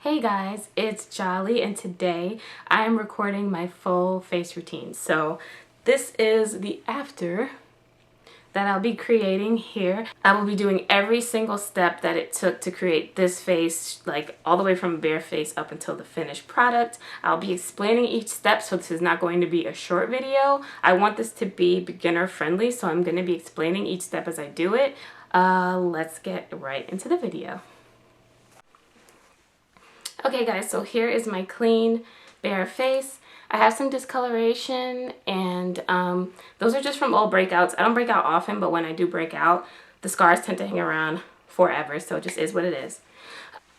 Hey guys, it's Jolly and today I am recording my full face routine. So this is the after that I'll be creating here. I will be doing every single step that it took to create this face, like all the way from bare face up until the finished product. I'll be explaining each step, so this is not going to be a short video. I want this to be beginner friendly, so I'm going to be explaining each step as I do it. Let's get right into the video. Okay guys, so here is my clean, bare face. I have some discoloration and those are just from old breakouts. I don't break out often, but when I do break out, the scars tend to hang around forever, so it just is what it is.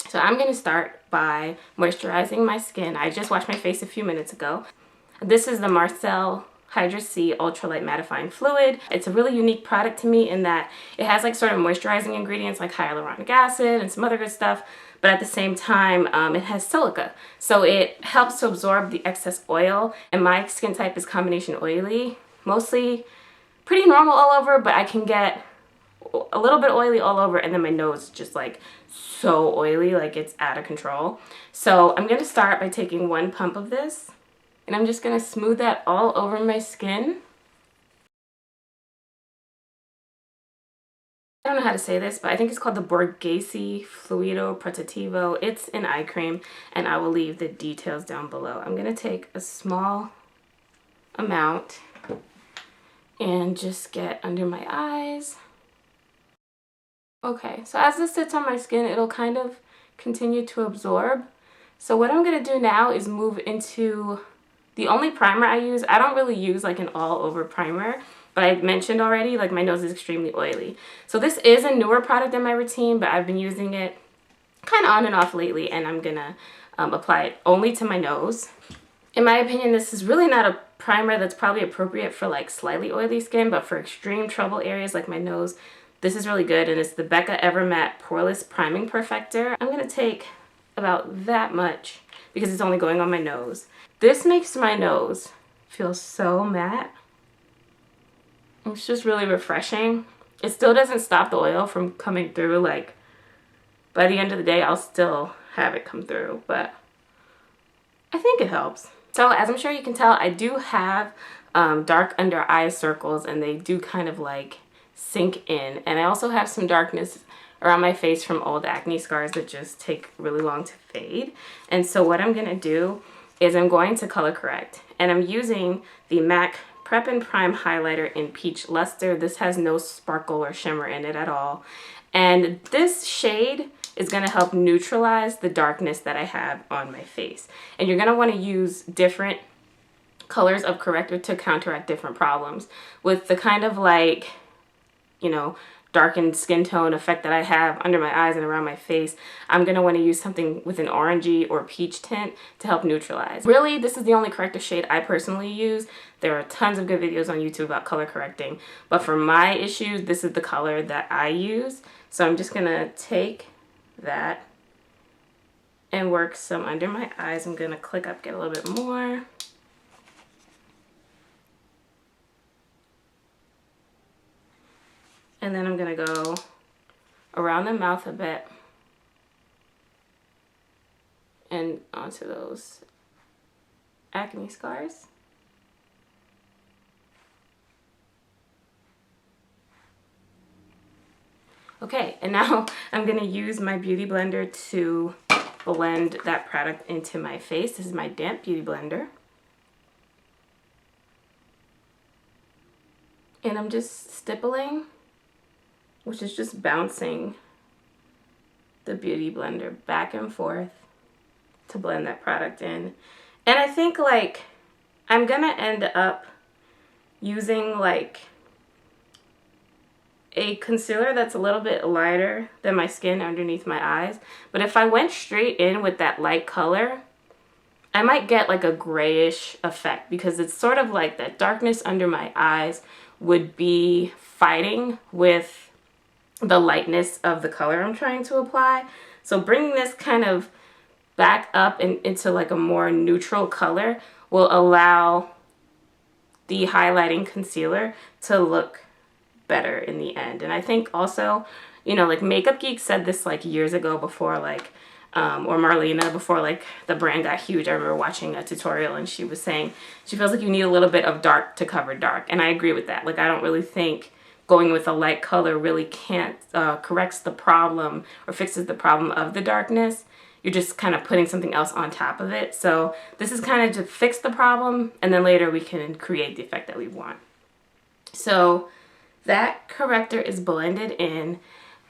So I'm going to start by moisturizing my skin. I just washed my face a few minutes ago. This is the Marcelle Hydra-C Ultralight Mattifying Fluid. It's a really unique product to me in that it has like sort of moisturizing ingredients like hyaluronic acid and some other good stuff, but at the same time it has silica, so it helps to absorb the excess oil, and my skin type is combination oily, mostly pretty normal all over, but I can get a little bit oily all over, and then my nose is just like so oily, like it's out of control. So I'm going to start by taking one pump of this, and I'm just going to smooth that all over my skin. I don't know how to say this, but I think it's called the Borghese Fluido Protettivo. It's an eye cream, and I will leave the details down below. I'm going to take a small amount and just get under my eyes. Okay, so as this sits on my skin, it'll kind of continue to absorb. So what I'm going to do now is move into the only primer I use. I don't really use like an all-over primer, but I mentioned already, like my nose is extremely oily. So this is a newer product in my routine, but I've been using it kind of on and off lately, and I'm gonna apply it only to my nose. In my opinion, this is really not a primer that's probably appropriate for like slightly oily skin, but for extreme trouble areas like my nose, this is really good, and it's the Becca Matte Poreless Priming Perfector. I'm gonna take about that much because it's only going on my nose. This makes my nose feel so matte. It's just really refreshing. It still doesn't stop the oil from coming through. Like, by the end of the day, I'll still have it come through, but I think it helps. So as I'm sure you can tell, I do have dark under eye circles, and they do kind of like sink in. And I also have some darkness around my face from old acne scars that just take really long to fade. And so what I'm gonna do is I'm going to color correct, and I'm using the MAC Prep and Prime highlighter in Peach Lustre. This has no sparkle or shimmer in it at all, and this shade is going to help neutralize the darkness that I have on my face. And you're going to want to use different colors of corrector to counteract different problems. With the kind of like, you know, darkened skin tone effect that I have under my eyes and around my face, I'm going to want to use something with an orangey or peach tint to help neutralize. Really, this is the only corrector shade I personally use. There are tons of good videos on YouTube about color correcting, but for my issues, this is the color that I use. So I'm just going to take that and work some under my eyes. I'm going to click up, get a little bit more. And then I'm going to go around the mouth a bit and onto those acne scars. Okay, and now I'm going to use my Beauty Blender to blend that product into my face. This is my damp Beauty Blender. And I'm just stippling, which is just bouncing the Beauty Blender back and forth to blend that product in. And I think like I'm gonna end up using like a concealer that's a little bit lighter than my skin underneath my eyes. But if I went straight in with that light color, I might get like a grayish effect, because it's sort of like that darkness under my eyes would be fighting with the lightness of the color I'm trying to apply. So bringing this kind of back up and into like a more neutral color will allow the highlighting concealer to look better in the end. And I think also, you know, like Makeup Geek said this like years ago before like or Marlena before like the brand got huge. I remember watching a tutorial and she was saying she feels like you need a little bit of dark to cover dark. And I agree with that. Like I don't really think going with a light color really can't corrects the problem or fixes the problem of the darkness. You're just kind of putting something else on top of it. So this is kind of to fix the problem and then later we can create the effect that we want. So that corrector is blended in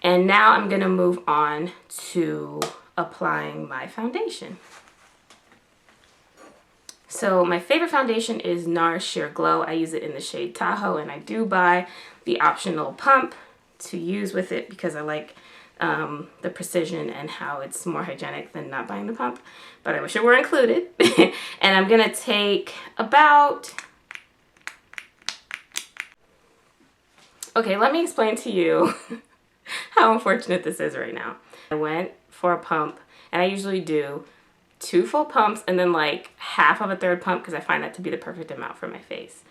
and now I'm going to move on to applying my foundation. So my favorite foundation is Nars Sheer Glow. I use it in the shade Tahoe and I do buy the optional pump to use with it because I like the precision and how it's more hygienic than not buying the pump, but I wish it were included. And I'm gonna take about, okay, let me explain to you how unfortunate this is right now. I went for a pump and I usually do 2 full pumps and then like half of a third pump because I find that to be the perfect amount for my face.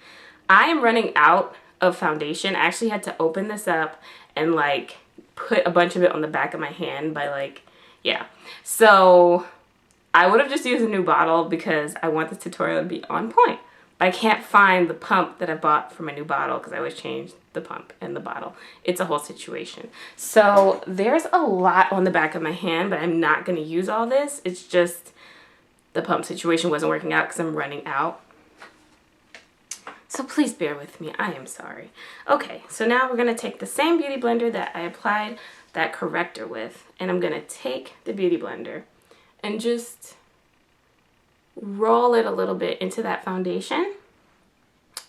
I am running out of foundation. I actually had to open this up and like put a bunch of it on the back of my hand by like, yeah. So I would have just used a new bottle because I want this tutorial to be on point. But I can't find the pump that I bought for my new bottle because I always change the pump and the bottle. It's a whole situation. So there's a lot on the back of my hand, but I'm not going to use all this. It's just the pump situation wasn't working out because I'm running out. So please bear with me. I am sorry. Okay, so now we're going to take the same Beauty Blender that I applied that corrector with, and I'm going to take the Beauty Blender and just roll it a little bit into that foundation,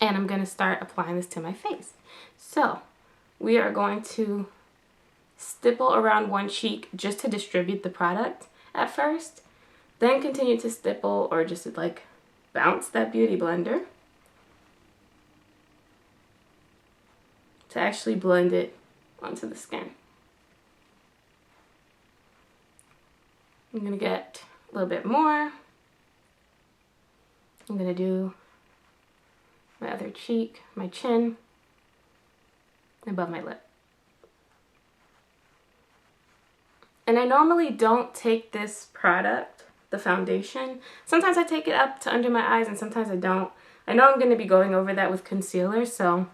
and I'm going to start applying this to my face. So we are going to stipple around one cheek just to distribute the product at first, then continue to stipple or just like bounce that Beauty Blender to actually blend it onto the skin. I'm going to get a little bit more. I'm going to do my other cheek, my chin, above my lip. And I normally don't take this product, the foundation. Sometimes I take it up to under my eyes and sometimes I don't. I know I'm going to be going over that with concealer, so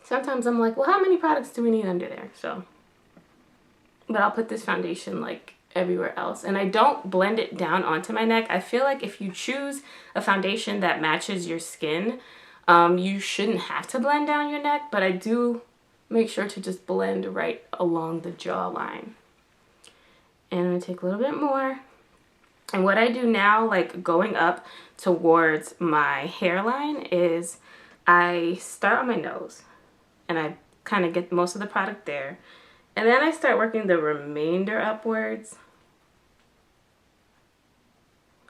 sometimes I'm like, well, how many products do we need under there? So, but I'll put this foundation like everywhere else. And I don't blend it down onto my neck. I feel like if you choose a foundation that matches your skin, you shouldn't have to blend down your neck, but I do make sure to just blend right along the jawline. And I'm gonna take a little bit more. And what I do now, like going up towards my hairline, is I start on my nose and I kind of get most of the product there. And then I start working the remainder upwards.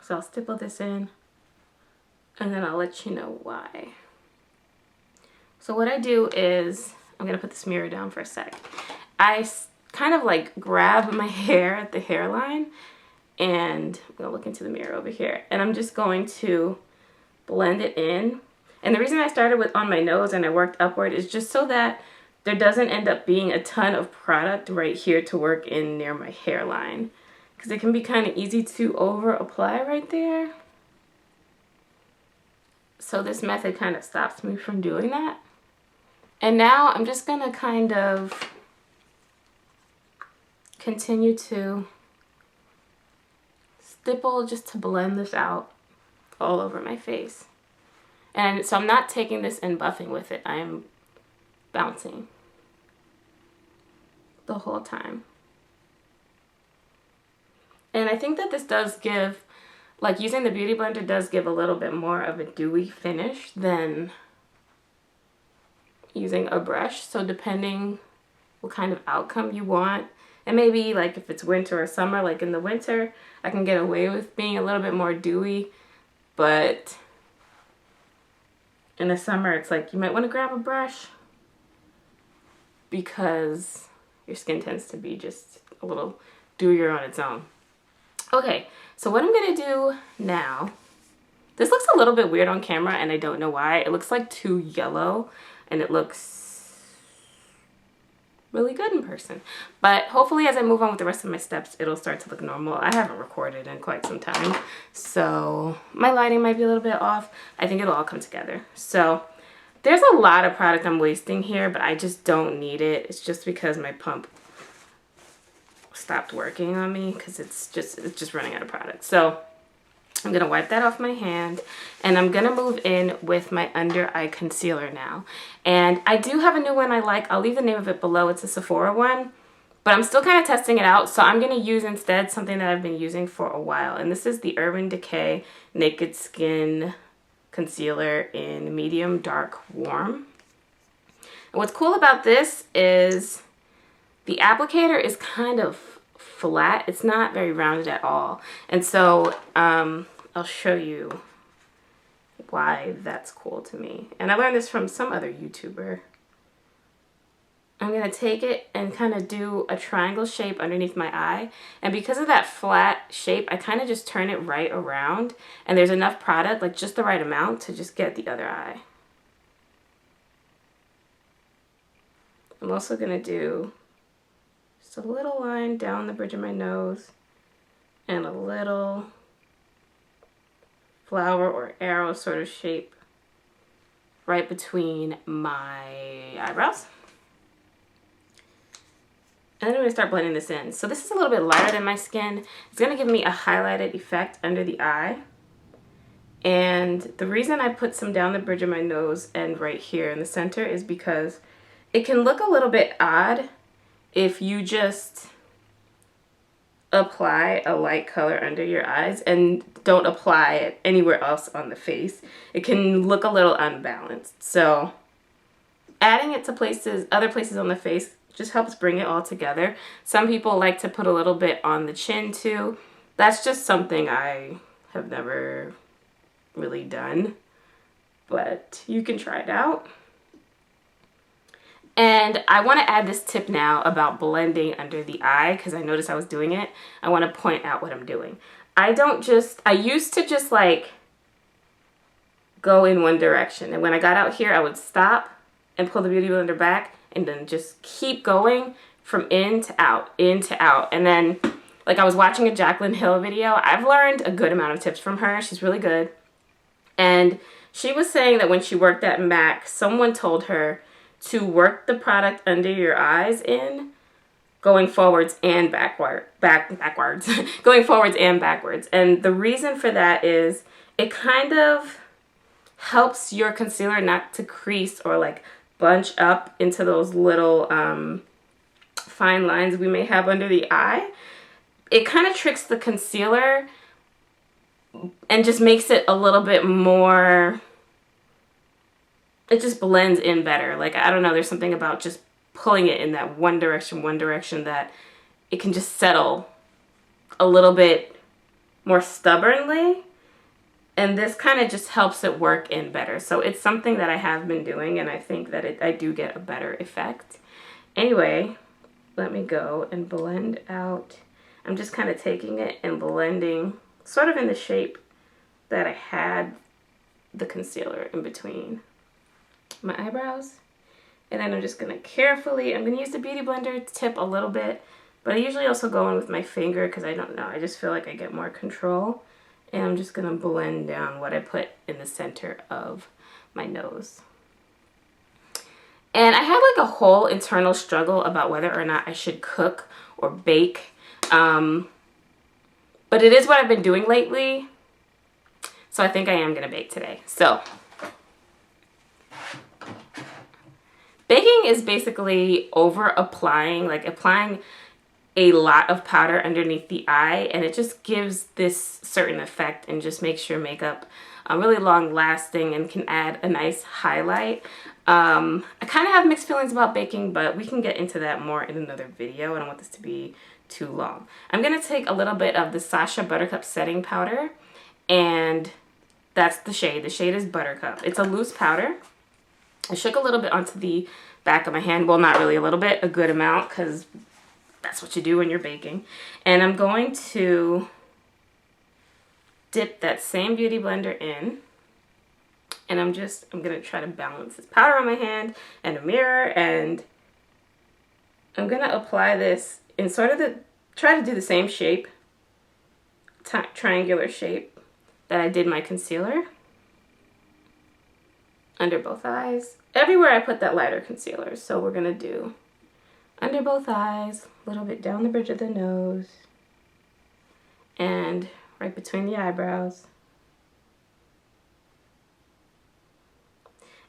So I'll stipple this in and then I'll let you know why. So what I do is, I'm gonna put this mirror down for a sec. I kind of like grab my hair at the hairline and I'm gonna look into the mirror over here and I'm just going to blend it in. And the reason I started with on my nose and I worked upward is just so that there doesn't end up being a ton of product right here to work in near my hairline, because it can be kind of easy to over apply right there. So this method kind of stops me from doing that. And now I'm just gonna kind of continue to stipple just to blend this out all over my face. And so I'm not taking this and buffing with it. I'm bouncing the whole time. And I think that this does give, like using the Beauty Blender does give a little bit more of a dewy finish than using a brush. So depending what kind of outcome you want, and maybe like if it's winter or summer, like in the winter, I can get away with being a little bit more dewy, but in the summer, it's like you might want to grab a brush because your skin tends to be just a little dewier on its own. Okay, so what I'm going to do now, this looks a little bit weird on camera and I don't know why. It looks like too yellow and it looks really good in person. But hopefully as I move on with the rest of my steps, it'll start to look normal. I haven't recorded in quite some time, so my lighting might be a little bit off. I think it'll all come together. So there's a lot of product I'm wasting here, but I just don't need it. It's just because my pump stopped working on me because it's just running out of product. So I'm going to wipe that off my hand, and I'm going to move in with my under eye concealer now. And I do have a new one I like. I'll leave the name of it below. It's a Sephora one, but I'm still kind of testing it out. So I'm going to use instead something that I've been using for a while. And this is the Urban Decay Naked Skin Concealer in Medium Dark Warm. And what's cool about this is the applicator is kind of flat. It's not very rounded at all. And so I'll show you why that's cool to me. And I learned this from some other YouTuber. I'm going to take it and kind of do a triangle shape underneath my eye. And because of that flat shape, I kind of just turn it right around. And there's enough product, like just the right amount, to just get the other eye. I'm also going to do just a little line down the bridge of my nose and a little flower or arrow sort of shape right between my eyebrows. And then I'm going to start blending this in. So this is a little bit lighter than my skin. It's going to give me a highlighted effect under the eye. And the reason I put some down the bridge of my nose and right here in the center is because it can look a little bit odd if you just apply a light color under your eyes and don't apply it anywhere else on the face. It can look a little unbalanced. So adding it to places, other places on the face, just helps bring it all together. Some people like to put a little bit on the chin too. That's just something I have never really done, but you can try it out. And I want to add this tip now about blending under the eye because I noticed I was doing it. I want to point out what I'm doing. I used to just like go in one direction. And when I got out here, I would stop and pull the Beautyblender back and then just keep going from in to out. And then like I was watching a Jaclyn Hill video. I've learned a good amount of tips from her. She's really good. And she was saying that when she worked at MAC, someone told her to work the product under your eyes in going forwards and backwards. Going forwards and backwards. And the reason for that is it kind of helps your concealer not to crease or like bunch up into those little fine lines we may have under the eye. It kind of tricks the concealer and just makes it a little bit more, it just blends in better. Like, I don't know, there's something about just pulling it in that one direction that it can just settle a little bit more stubbornly. And this kind of just helps it work in better. So it's something that I have been doing, and I think that I do get a better effect. Anyway, let me go and blend out. I'm just kind of taking it and blending sort of in the shape that I had the concealer in between my eyebrows. And then I'm just going to carefully, I'm going to use the Beautyblender tip a little bit, but I usually also go in with my finger because I don't know, I just feel like I get more control. And I'm just going to blend down what I put in the center of my nose. And I had like a whole internal struggle about whether or not I should cook or bake. But it is what I've been doing lately. So I think I am going to bake today. So baking is basically over applying, like applying a lot of powder underneath the eye, and it just gives this certain effect and just makes your makeup really long lasting and can add a nice highlight. I kind of have mixed feelings about baking, but we can get into that more in another video. I don't want this to be too long. I'm going to take a little bit of the Sacha Buttercup setting powder, and that's the shade. The shade is Buttercup. It's a loose powder. I shook a little bit onto the back of my hand. Well, not really a little bit, a good amount, because that's what you do when you're baking. And I'm going to dip that same Beautyblender in. And I'm going to try to balance this powder on my hand and a mirror and I'm going to apply this in sort of try to do the same shape, triangular shape that I did my concealer. Under both eyes. Everywhere I put that lighter concealer. So we're going to do under both eyes, a little bit down the bridge of the nose, and right between the eyebrows.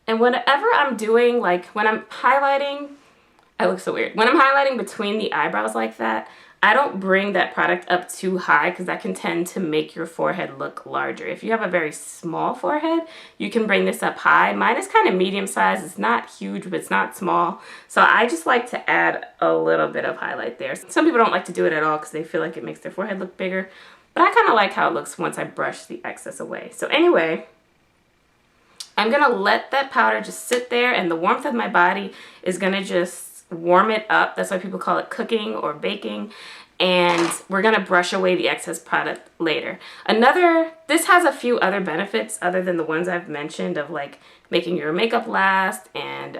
And whenever I'm doing, like when I'm highlighting, I look so weird. When I'm highlighting between the eyebrows like that, I don't bring that product up too high because that can tend to make your forehead look larger. If you have a very small forehead, you can bring this up high. Mine is kind of medium size. It's not huge, but it's not small. So I just like to add a little bit of highlight there. Some people don't like to do it at all because they feel like it makes their forehead look bigger. But I kind of like how it looks once I brush the excess away. So anyway, I'm going to let that powder just sit there, and the warmth of my body is going to just warm it up. That's why people call it cooking or baking. And we're going to brush away the excess product later. This has a few other benefits other than the ones I've mentioned of like making your makeup last and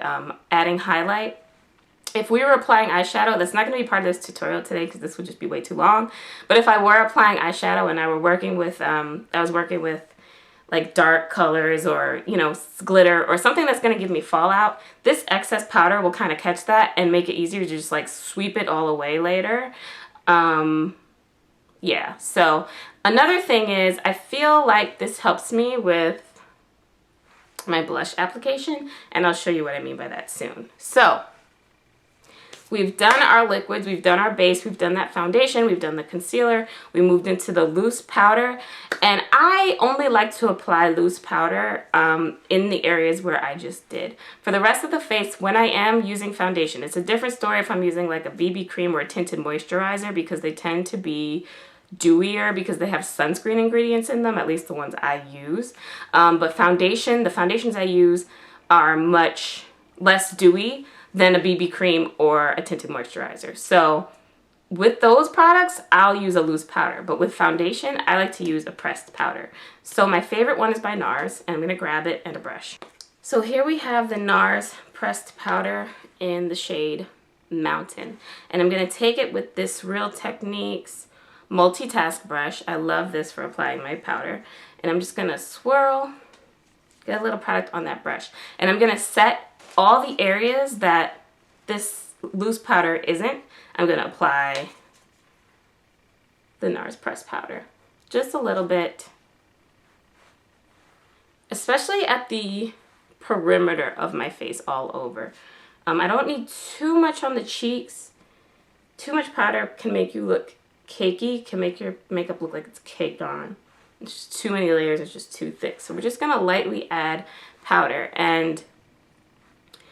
adding highlight. If we were applying eyeshadow, that's not going to be part of this tutorial today because this would just be way too long. But if I were applying eyeshadow and I was working with like dark colors or, you know, glitter or something that's going to give me fallout, this excess powder will kind of catch that and make it easier to just like sweep it all away later. Yeah, so another thing is I feel like this helps me with my blush application, and I'll show you what I mean by that soon. So we've done our liquids, we've done our base, we've done that foundation, we've done the concealer, we moved into the loose powder, and I only like to apply loose powder in the areas where I just did. For the rest of the face, when I am using foundation, it's a different story if I'm using like a BB cream or a tinted moisturizer because they tend to be dewier because they have sunscreen ingredients in them, at least the ones I use. But the foundations I use are much less dewy than a BB cream or a tinted moisturizer. So with those products, I'll use a loose powder, but with foundation, I like to use a pressed powder. So my favorite one is by Nars, and I'm gonna grab it and a brush. So here we have the Nars Pressed Powder in the shade Mountain. And I'm gonna take it with this Real Techniques multitask brush. I love this for applying my powder. And I'm just gonna swirl, get a little product on that brush. And I'm gonna set all the areas that this loose powder isn't. I'm going to apply the Nars Pressed Powder. Just a little bit. Especially at the perimeter of my face all over. I don't need too much on the cheeks. Too much powder can make you look cakey, can make your makeup look like it's caked on. It's just too many layers, it's just too thick. So we're just going to lightly add powder. And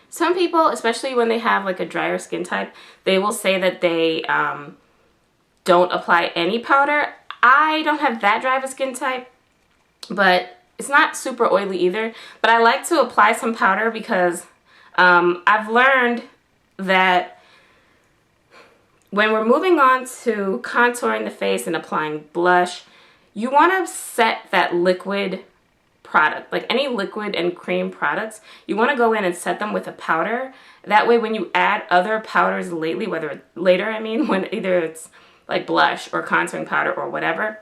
some people, especially when they have like a drier skin type, they will say that they don't apply any powder. I don't have that dry of a skin type, but it's not super oily either. But I like to apply some powder because I've learned that when we're moving on to contouring the face and applying blush, you want to set that liquid product, like any liquid and cream products, you want to go in and set them with a powder. That way when you add other powders later, when either it's like blush or contouring powder or whatever,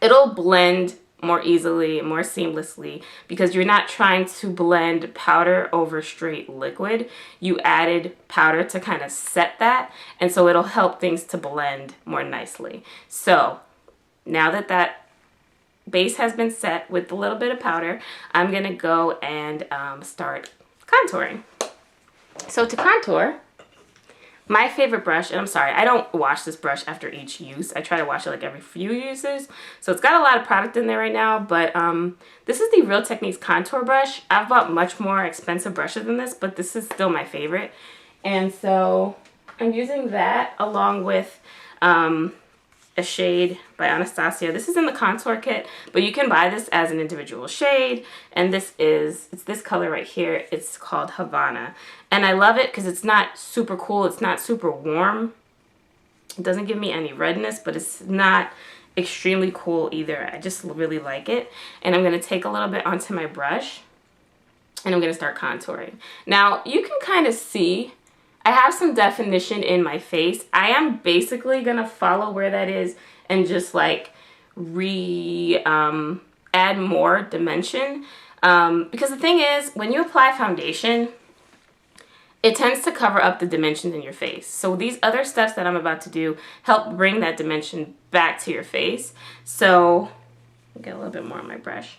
it'll blend more easily, more seamlessly, because you're not trying to blend powder over straight liquid. You added powder to kind of set that, and so it'll help things to blend more nicely. So now that that base has been set with a little bit of powder, I'm gonna go and start contouring. So to contour, my favorite brush, and I'm sorry, I don't wash this brush after each use. I try to wash it like every few uses. So it's got a lot of product in there right now, but this is the Real Techniques contour brush. I've bought much more expensive brushes than this, but this is still my favorite. And so I'm using that along with a shade by Anastasia. This is in the contour kit, but you can buy this as an individual shade, and it's this color right here. It's called Havana, and I love it because it's not super cool, it's not super warm, it doesn't give me any redness, but it's not extremely cool either. I just really like it. And I'm going to take a little bit onto my brush, and I'm going to start contouring. Now you can kind of see I have some definition in my face. I am basically gonna follow where that is and just like add more dimension. Because the thing is, when you apply foundation, it tends to cover up the dimensions in your face. So these other steps that I'm about to do help bring that dimension back to your face. So I'll get a little bit more on my brush.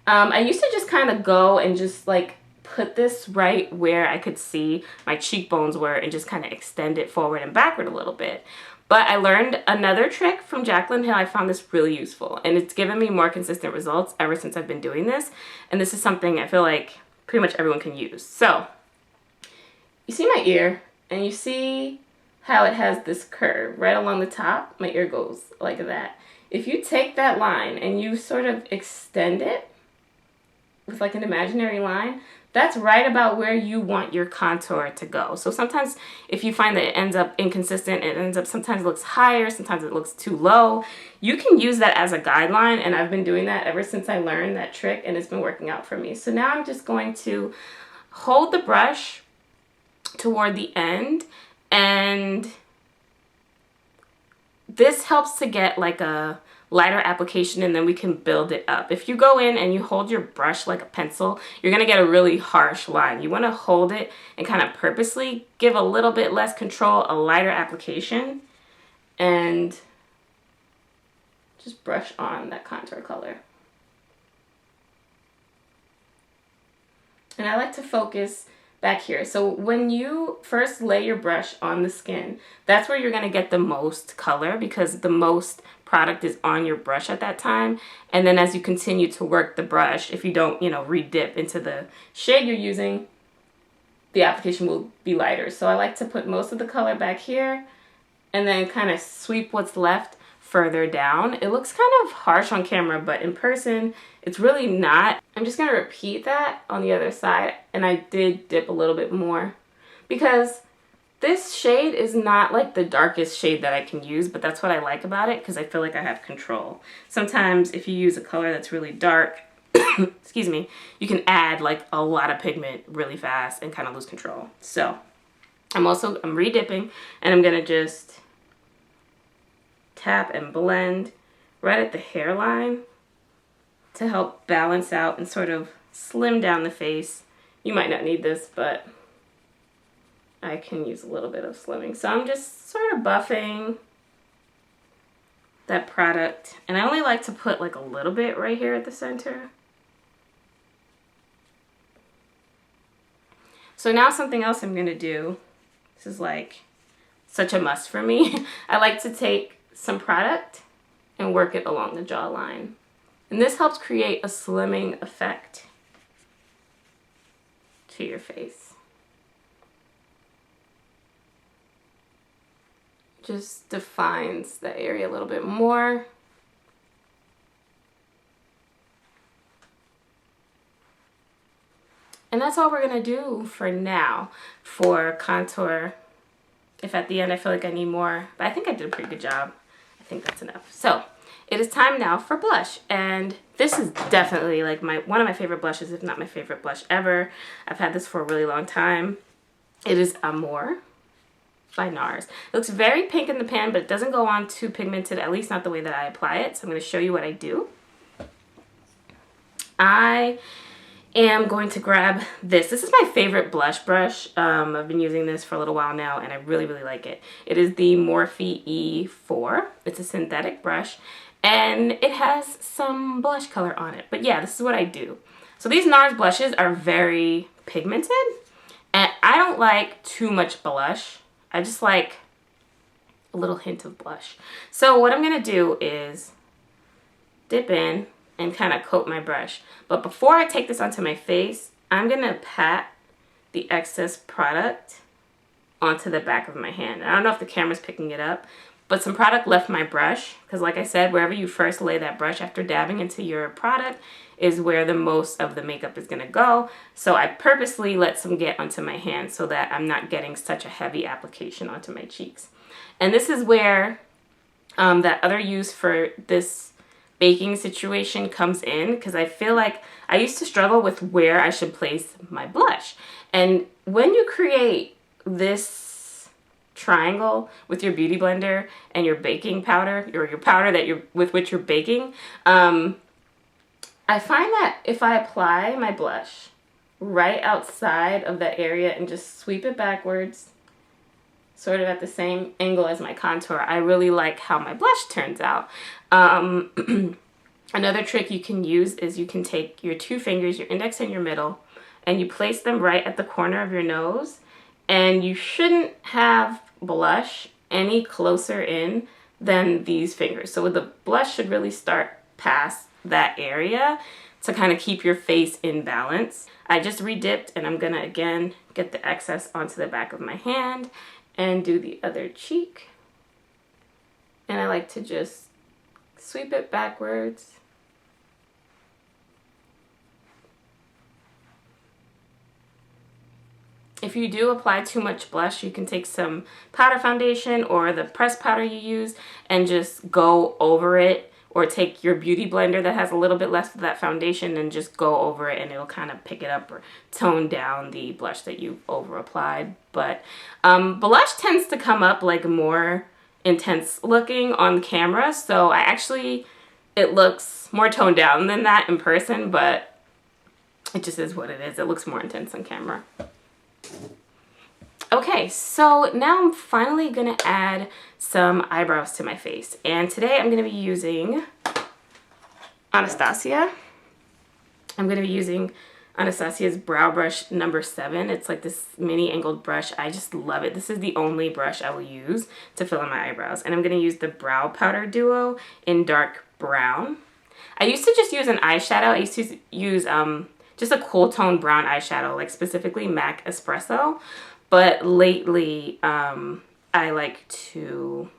I used to just kind of go and just like put this right where I could see my cheekbones were and just kind of extend it forward and backward a little bit. But I learned another trick from Jaclyn Hill. I found this really useful, and it's given me more consistent results ever since I've been doing this. And this is something I feel like pretty much everyone can use. So you see my ear, and you see how it has this curve right along the top? My ear goes like that. If you take that line and you sort of extend it with like an imaginary line, that's right about where you want your contour to go. So sometimes if you find that it ends up inconsistent, it ends up sometimes it looks higher, sometimes it looks too low, you can use that as a guideline, and I've been doing that ever since I learned that trick, and it's been working out for me. So now I'm just going to hold the brush toward the end, and this helps to get like a lighter application, and then we can build it up. If you go in and you hold your brush like a pencil, you're gonna get a really harsh line. You wanna hold it and kind of purposely give a little bit less control, a lighter application, and just brush on that contour color. And I like to focus back here. So when you first lay your brush on the skin, that's where you're gonna get the most color, because the most product is on your brush at that time. And then as you continue to work the brush, if you don't, you know, re-dip into the shade you're using, the application will be lighter. So I like to put most of the color back here and then kind of sweep what's left further down. It looks kind of harsh on camera, but in person, it's really not. I'm just gonna repeat that on the other side, and I did dip a little bit more because this shade is not like the darkest shade that I can use, but that's what I like about it, because I feel like I have control. Sometimes if you use a color that's really dark, excuse me, you can add like a lot of pigment really fast and kind of lose control. So I'm re-dipping, and I'm gonna just tap and blend right at the hairline to help balance out and sort of slim down the face. You might not need this, but I can use a little bit of slimming. So I'm just sort of buffing that product, and I only like to put like a little bit right here at the center. So now something else I'm gonna do, this is like such a must for me. I like to take some product and work it along the jawline. And this helps create a slimming effect to your face. Just defines the area a little bit more. And that's all we're gonna do for now for contour. If at the end I feel like I need more, but I think I did a pretty good job. I think that's enough. So it is time now for blush, and this is definitely like one of my favorite blushes, if not my favorite blush ever. I've had this for a really long time. It is Amour by Nars. It looks very pink in the pan, but it doesn't go on too pigmented, at least not the way that I apply it. So I'm going to show you what I do. I am going to grab this. This is my favorite blush brush. I've been using this for a little while now, and I really, really like it. It is the Morphe E4. It's a synthetic brush, and it has some blush color on it. But yeah, this is what I do. So these Nars blushes are very pigmented, and I don't like too much blush. I just like a little hint of blush. So what I'm gonna do is dip in and kind of coat my brush. But before I take this onto my face, I'm gonna pat the excess product onto the back of my hand. I don't know if the camera's picking it up, but some product left my brush, because like I said, wherever you first lay that brush after dabbing into your product is where the most of the makeup is gonna go. So I purposely let some get onto my hand so that I'm not getting such a heavy application onto my cheeks. And this is where that other use for this baking situation comes in, because I feel like I used to struggle with where I should place my blush. And when you create this triangle with your Beauty Blender and your baking powder, or your powder that you're with which you're baking, I find that if I apply my blush right outside of that area and just sweep it backwards, sort of at the same angle as my contour, I really like how my blush turns out. Another trick you can use is you can take your two fingers, your index and your middle, and you place them right at the corner of your nose, and you shouldn't have blush any closer in than these fingers. So the blush should really start past that area to kind of keep your face in balance. I just re-dipped, and I'm gonna again get the excess onto the back of my hand and do the other cheek. And I like to just sweep it backwards. If you do apply too much blush, you can take some powder foundation or the pressed powder you use and just go over it, or take your Beauty Blender that has a little bit less of that foundation and just go over it, and it'll kind of pick it up or tone down the blush that you've over applied. But blush tends to come up like more intense looking on camera, so it looks more toned down than that in person, but it just is what it is. It looks more intense on camera. Okay, so now I'm finally gonna add some eyebrows to my face, and today I'm gonna be using Anastasia. I'm gonna be using Anastasia's brow brush number 7. It's like this mini angled brush. I just love it. This is the only brush I will use to fill in my eyebrows, and I'm gonna use the brow powder duo in dark brown. I used to just use an eyeshadow. I used to use just a cool tone brown eyeshadow, like specifically MAC Espresso. But lately, I like to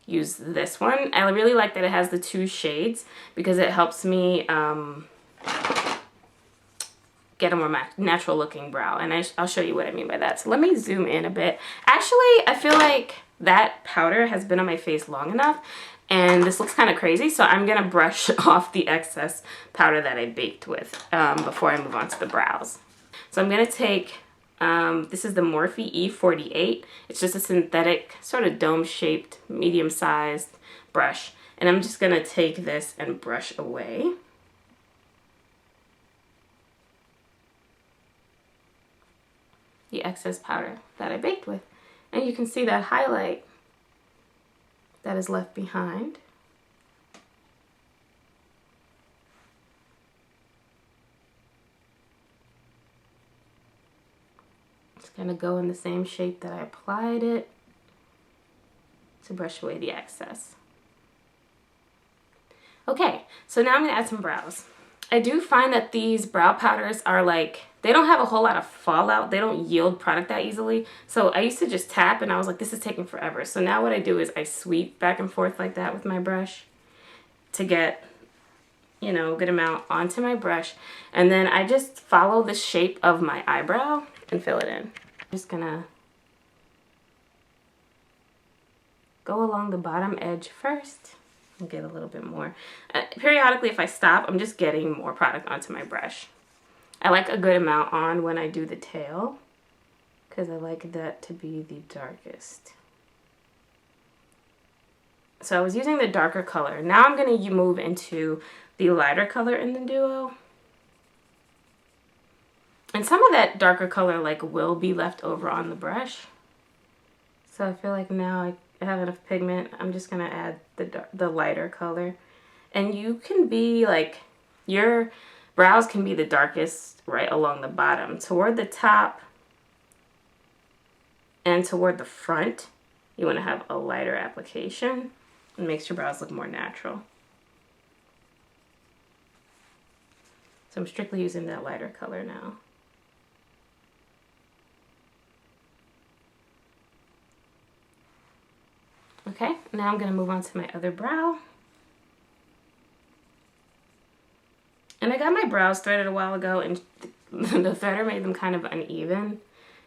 use this one. I really like that it has the 2 shades because it helps me get a more natural looking brow. And I'll show you what I mean by that. So let me zoom in a bit. Actually, I feel like that powder has been on my face long enough, and this looks kind of crazy, so I'm gonna brush off the excess powder that I baked with before I move on to the brows. So I'm gonna take, this is the Morphe E4. It's just a synthetic, sort of dome-shaped, medium-sized brush, and I'm just gonna take this and brush away. The excess powder that I baked with. And you can see that highlight that is left behind. It's gonna go in the same shape that I applied it to brush away the excess. Okay, so now I'm gonna add some brows. I do find that these brow powders are like, they don't have a whole lot of fallout. They don't yield product that easily. So I used to just tap, and I was like, this is taking forever. So now what I do is I sweep back and forth like that with my brush to get, you know, a good amount onto my brush. And then I just follow the shape of my eyebrow and fill it in. I'm just gonna go along the bottom edge first and get a little bit more. Periodically, if I stop, I'm just getting more product onto my brush. I like a good amount on when I do the tail because I like that to be the darkest. So I was using the darker color. Now I'm going to move into the lighter color in the duo. And some of that darker color like will be left over on the brush. So I feel like now I have enough pigment. I'm just going to add the lighter color. And you can be like, your brows can be the darkest right along the bottom. Toward the top and toward the front, you want to have a lighter application. It makes your brows look more natural. So I'm strictly using that lighter color now. Okay, now I'm going to move on to my other brow. And I got my brows threaded a while ago, and the threader made them kind of uneven.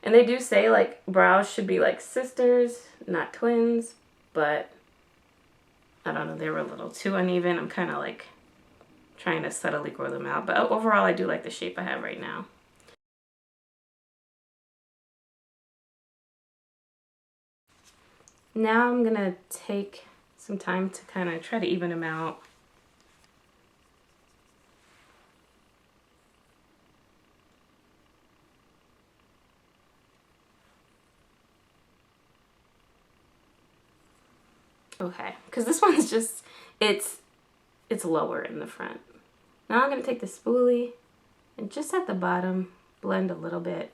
And they do say like brows should be like sisters, not twins, but I don't know, they were a little too uneven. I'm kind of like trying to subtly grow them out, but overall I do like the shape I have right now. Now I'm gonna take some time to kind of try to even them out. Okay, because this one's just, it's lower in the front. Now I'm gonna take the spoolie and just at the bottom, blend a little bit.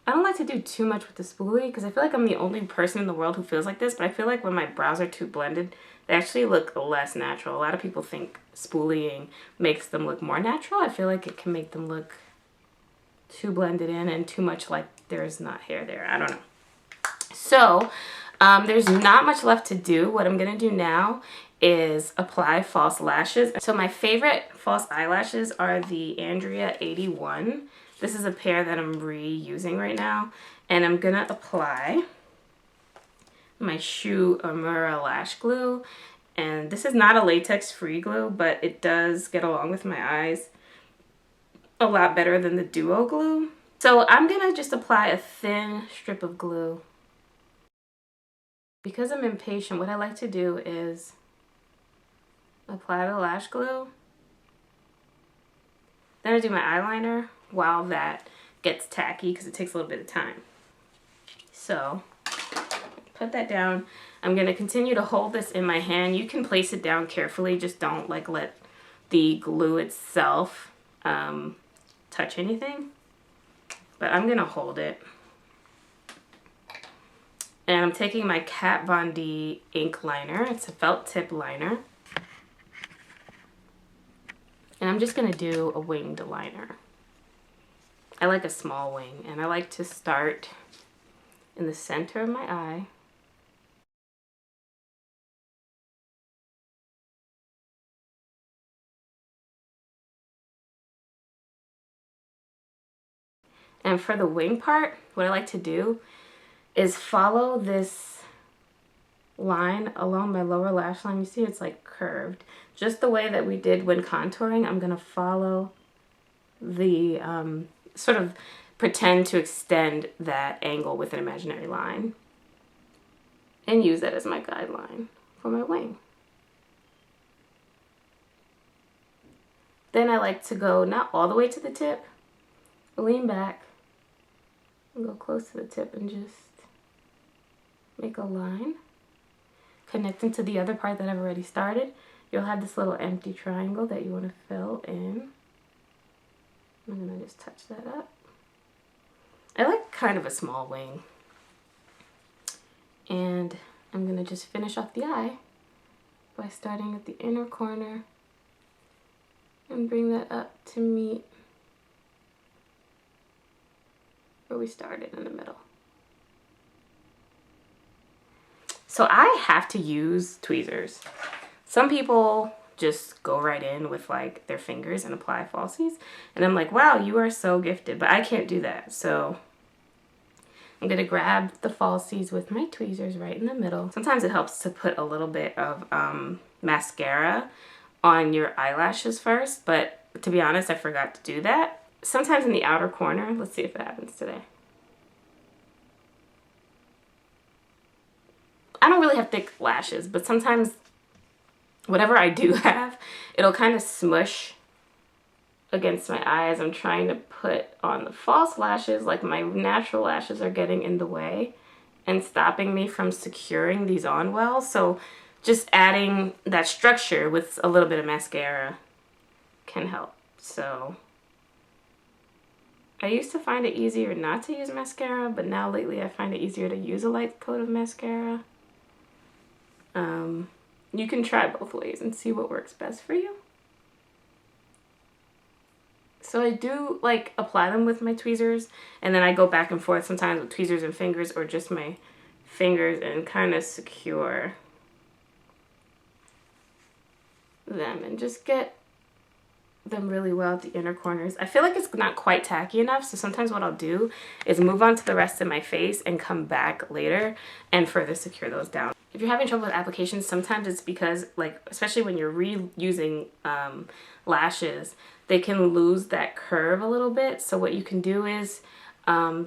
I don't like to do too much with the spoolie because I feel like I'm the only person in the world who feels like this, but I feel like when my brows are too blended, they actually look less natural. A lot of people think spoolieing makes them look more natural. I feel like it can make them look too blended in and too much like there's not hair there. I don't know. So there's not much left to do. What I'm gonna do now is apply false lashes. So my favorite false eyelashes are the Andrea 81. This is a pair that I'm reusing right now. And I'm gonna apply my Shoe Amour lash glue. And this is not a latex free glue, but it does get along with my eyes a lot better than the Duo glue. So I'm gonna just apply a thin strip of glue. Because I'm impatient, what I like to do is apply the lash glue. Then I do my eyeliner while that gets tacky because it takes a little bit of time. So put that down. I'm going to continue to hold this in my hand. You can place it down carefully. Just don't like let the glue itself touch anything. But I'm going to hold it. And I'm taking my Kat Von D ink liner. It's a felt tip liner. And I'm just gonna do a winged liner. I like a small wing, and I like to start in the center of my eye. And for the wing part, what I like to do is follow this line along my lower lash line. You see it's like curved. Just the way that we did when contouring, I'm going to follow the, sort of pretend to extend that angle with an imaginary line. And use that as my guideline for my wing. Then I like to go not all the way to the tip, but lean back and go close to the tip and just make a line connecting to the other part that I've already started. You'll have this little empty triangle that you want to fill in. I'm going to just touch that up. I like kind of a small wing. And I'm going to just finish off the eye by starting at the inner corner and bring that up to meet where we started in the middle. So I have to use tweezers. Some people just go right in with like their fingers and apply falsies. And I'm like, wow, you are so gifted, but I can't do that. So I'm gonna grab the falsies with my tweezers right in the middle. Sometimes it helps to put a little bit of mascara on your eyelashes first, but to be honest, I forgot to do that. Sometimes in the outer corner, let's see if it happens today. I don't really have thick lashes, but sometimes whatever I do have, it'll kind of smush against my eyes. I'm trying to put on the false lashes, like my natural lashes are getting in the way and stopping me from securing these on well. So just adding that structure with a little bit of mascara can help. So I used to find it easier not to use mascara, but now lately I find it easier to use a light coat of mascara. You can try both ways and see what works best for you. So I do like apply them with my tweezers, and then I go back and forth sometimes with tweezers and fingers, or just my fingers, and kind of secure them and just get them really well at the inner corners. I feel like it's not quite tacky enough, so sometimes what I'll do is move on to the rest of my face and come back later and further secure those down. If you're having trouble with applications, sometimes it's because, like, especially when you're reusing lashes, they can lose that curve a little bit. So what you can do is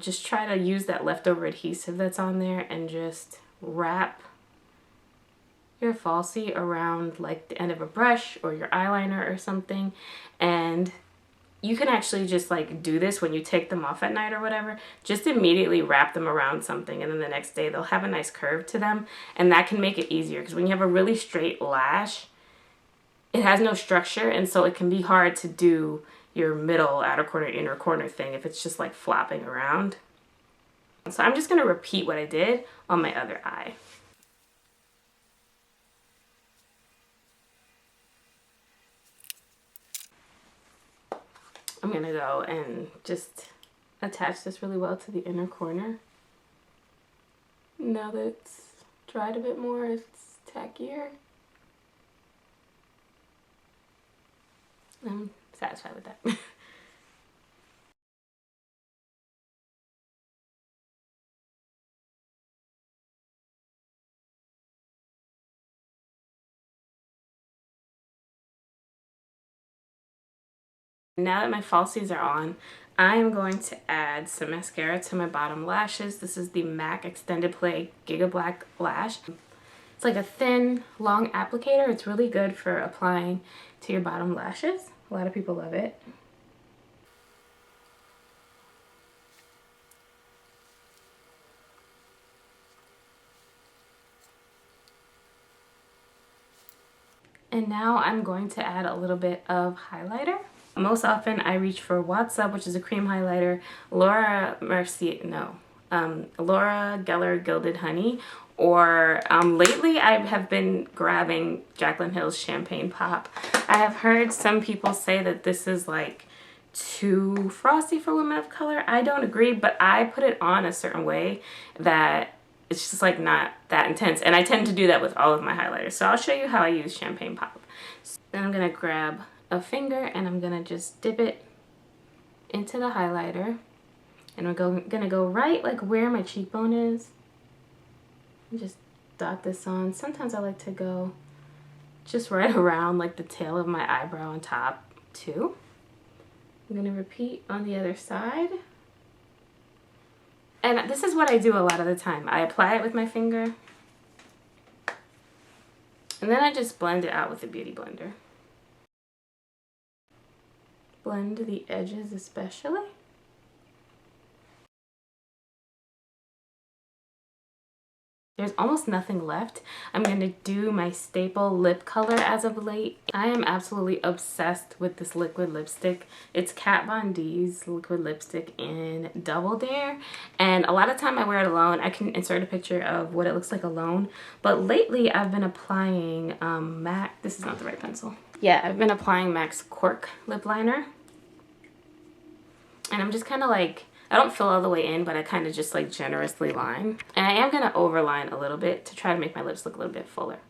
just try to use that leftover adhesive that's on there and just wrap your falsie around like the end of a brush or your eyeliner or something, and you can actually just like do this when you take them off at night or whatever. Just immediately wrap them around something, and then the next day they'll have a nice curve to them, and that can make it easier because when you have a really straight lash, it has no structure, and so it can be hard to do your middle, outer corner, inner corner thing if it's just like flopping around. So I'm just gonna repeat what I did on my other eye. I'm gonna go and just attach this really well to the inner corner. Now that it's dried a bit more, it's tackier. I'm satisfied with that. Now that my falsies are on, I am going to add some mascara to my bottom lashes. This is the MAC Extended Play Giga Black Lash. It's like a thin, long applicator. It's really good for applying to your bottom lashes. A lot of people love it. And now I'm going to add a little bit of highlighter. Most often I reach for What's Up, which is a cream highlighter, Laura Geller Gilded Honey, or lately I have been grabbing Jaclyn Hill's Champagne Pop. I have heard some people say that this is like too frosty for women of color. I don't agree, but I put it on a certain way that it's just like not that intense, and I tend to do that with all of my highlighters. So I'll show you how I use Champagne Pop. So then I'm gonna grab a finger and I'm gonna just dip it into the highlighter, and I'm gonna go right like where my cheekbone is and just dot this on. Sometimes I like to go just right around like the tail of my eyebrow on top too. I'm gonna repeat on the other side. And this is what I do a lot of the time. I apply it with my finger, and then I just blend it out with the Beauty Blender. Blend the edges especially. There's almost nothing left. I'm going to do my staple lip color as of late. I am absolutely obsessed with this liquid lipstick. It's Kat Von D's liquid lipstick in Double Dare. And a lot of time I wear it alone. I can insert a picture of what it looks like alone. But lately I've been applying MAC. This is not the right pencil. Yeah, I've been applying MAC's Cork lip liner. And I'm just kind of like, I don't fill all the way in, but I kind of just like generously line. And I am going to overline a little bit to try to make my lips look a little bit fuller.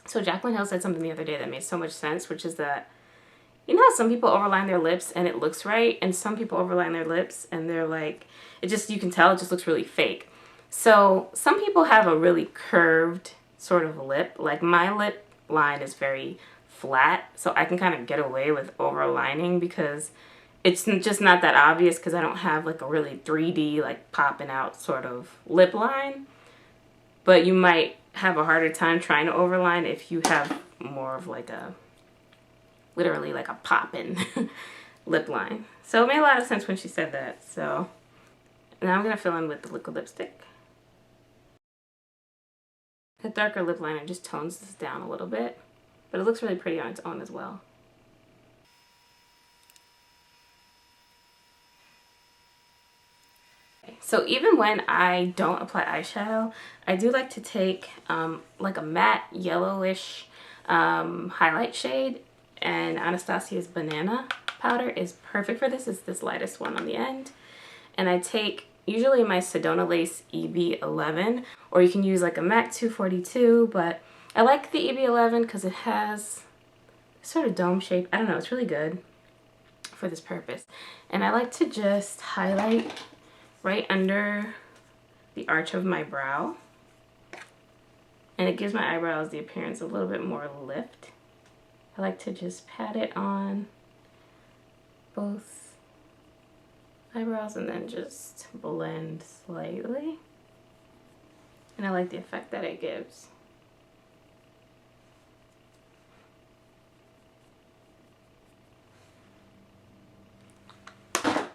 So Jaclyn Hill said something the other day that made so much sense, which is that, you know how some people overline their lips and it looks right, and some people overline their lips and they're like, it just, you can tell it just looks really fake. So some people have a really curved sort of lip. Like my lip line is very flat, so I can kind of get away with overlining because it's just not that obvious, because I don't have like a really 3D like popping out sort of lip line. But you might have a harder time trying to overline if you have more of like a, literally like a poppin' lip line. So it made a lot of sense when she said that. So now I'm gonna fill in with the liquid lipstick. The darker lip liner just tones this down a little bit, but it looks really pretty on its own as well. So even when I don't apply eyeshadow, I do like to take like a matte yellowish highlight shade, and Anastasia's Banana powder is perfect for this. It's this lightest one on the end. And I take usually my Sedona Lace EB11, or you can use like a MAC 242, but I like the EB11 because it has sort of dome shape. I don't know, it's really good for this purpose. And I like to just highlight right under the arch of my brow, and it gives my eyebrows the appearance of a little bit more lift. I like to just pat it on both eyebrows and then just blend slightly. And I like the effect that it gives.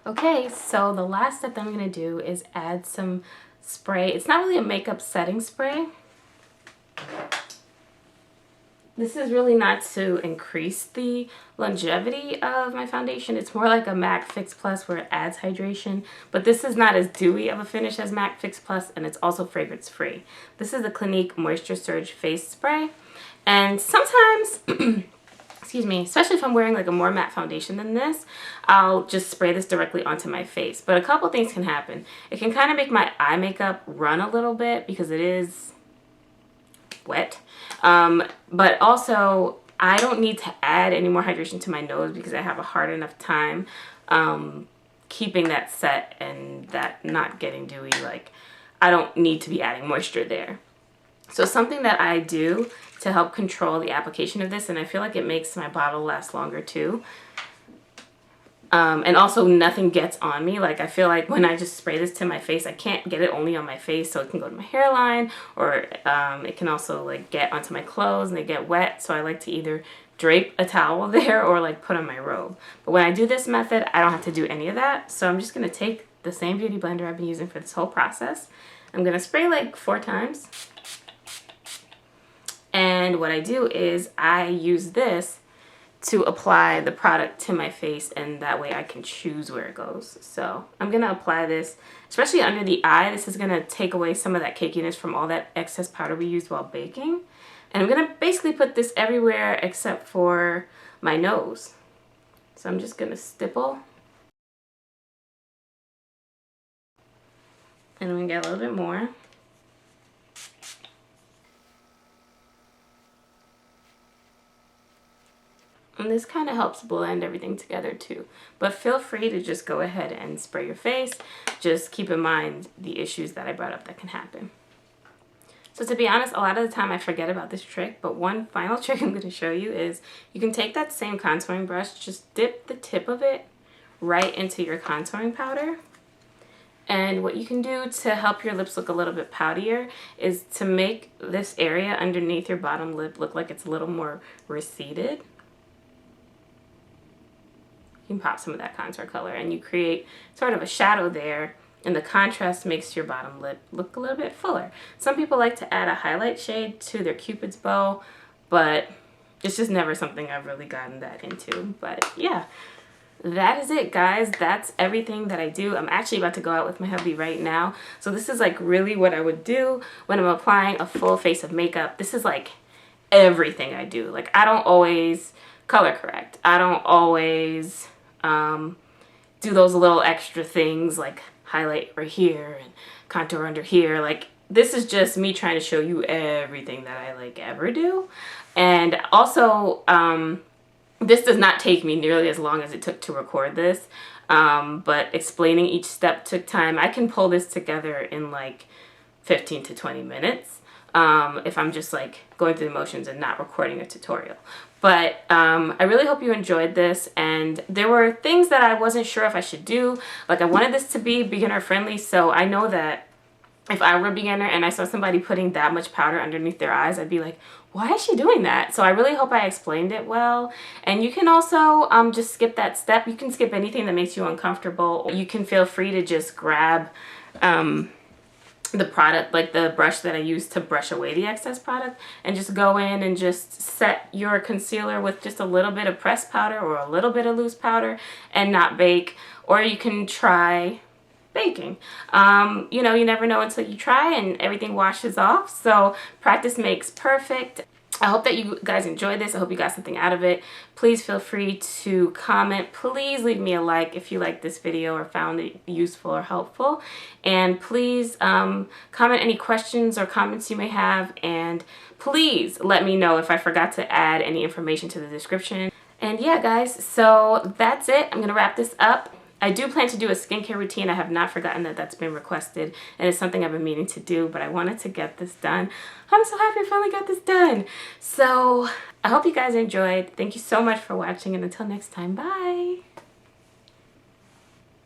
Okay, so the last step that I'm going to do is add some spray. It's not really a makeup setting spray. This is really not to increase the longevity of my foundation. It's more like a MAC Fix Plus where it adds hydration. But this is not as dewy of a finish as MAC Fix Plus, and it's also fragrance free. This is the Clinique Moisture Surge Face Spray. And sometimes... excuse me, especially if I'm wearing like a more matte foundation than this, I'll just spray this directly onto my face. But a couple things can happen. It can kind of make my eye makeup run a little bit because it is wet. But also, I don't need to add any more hydration to my nose because I have a hard enough time keeping that set and that not getting dewy. Like, I don't need to be adding moisture there. So something that I do to help control the application of this, and I feel like it makes my bottle last longer too, and also nothing gets on me. Like, I feel like when I just spray this to my face, I can't get it only on my face, so it can go to my hairline, or it can also like get onto my clothes and they get wet. So I like to either drape a towel there or like put on my robe. But when I do this method, I don't have to do any of that. So I'm just going to take the same beauty blender I've been using for this whole process. I'm going to spray like 4 times. And what I do is I use this to apply the product to my face, and that way I can choose where it goes. So I'm going to apply this, especially under the eye. This is going to take away some of that cakiness from all that excess powder we used while baking. And I'm going to basically put this everywhere except for my nose. So I'm just going to stipple. And I'm going to get a little bit more. And this kind of helps blend everything together too. But feel free to just go ahead and spray your face. Just keep in mind the issues that I brought up that can happen. So to be honest, a lot of the time I forget about this trick, but one final trick I'm going to show you is you can take that same contouring brush, just dip the tip of it right into your contouring powder. And what you can do to help your lips look a little bit poutier is to make this area underneath your bottom lip look like it's a little more receded. You can pop some of that contour color and you create sort of a shadow there, and the contrast makes your bottom lip look a little bit fuller. Some people like to add a highlight shade to their Cupid's bow, but it's just never something I've really gotten that into. But yeah, that is it, guys. That's everything that I do. I'm actually about to go out with my hubby right now. So this is like really what I would do when I'm applying a full face of makeup. This is like everything I do. Like, I don't always color correct. I don't always do those little extra things like highlight right here and contour under here. Like, this is just me trying to show you everything that I like ever do. And also, this does not take me nearly as long as it took to record this, but explaining each step took time. I can pull this together in like 15 to 20 minutes if I'm just like going through the motions and not recording a tutorial. But I really hope you enjoyed this, and there were things that I wasn't sure if I should do. Like, I wanted this to be beginner friendly, so I know that if I were a beginner and I saw somebody putting that much powder underneath their eyes, I'd be like, why is she doing that? So I really hope I explained it well. And you can also just skip that step. You can skip anything that makes you uncomfortable. You can feel free to just grab the product, like the brush that I use to brush away the excess product, and just go in and just set your concealer with just a little bit of pressed powder or a little bit of loose powder and not bake. Or you can try baking. You know, you never know until you try, and everything washes off. So practice makes perfect. I hope that you guys enjoyed this. I hope you got something out of it. Please feel free to comment. Please leave me a like if you liked this video or found it useful or helpful. And please comment any questions or comments you may have. And please let me know if I forgot to add any information to the description. And yeah, guys, so that's it. I'm going to wrap this up. I do plan to do a skincare routine. I have not forgotten that that's been requested, and it's something I've been meaning to do, but I wanted to get this done. I'm so happy I finally got this done. So I hope you guys enjoyed. Thank you so much for watching, and until next time, bye.